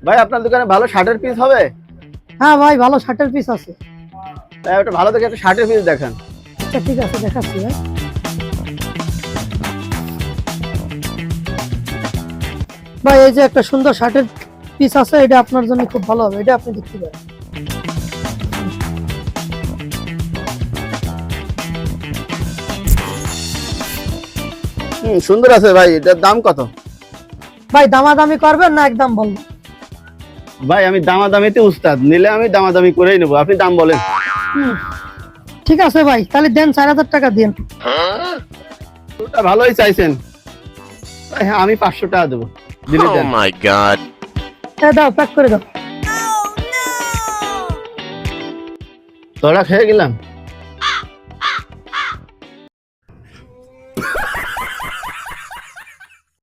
ভাই আপনার দোকানে ভালো শার্টের পিস হবে? হ্যাঁ ভাই, ভালো শার্টের পিস আছে। তাই একটা ভালো দেখে একটা শার্টের পিস দেখান। আচ্ছা ঠিক আছে, দেখাচ্ছি ভাই। ভাই এই যে একটা সুন্দর শার্টের পিস আছে, এটা আপনার জন্য খুব ভালো হবে, এটা আপনি দেখতে পারেন। সুন্দর আছে ভাই, এটার দাম কত? ভাই দামাদামি করবেন না একদম বলবেন? ভাই আমি দামাদামিতে উস্তাদ, নিলে আমি দামাদামি করেই নেবো, আপনি দাম বলেন। ঠিক আছে ভাই, তাহলে দেন 4000 টাকা দেন। ওটা ভালোই চাইছেন ভাই, হ্যাঁ আমি 500 টাকা দেবো, দিলে দেন। my god. হ্যাঁ দাও, প্যাক করে দাও। তোরা খেয়ে গেলাম।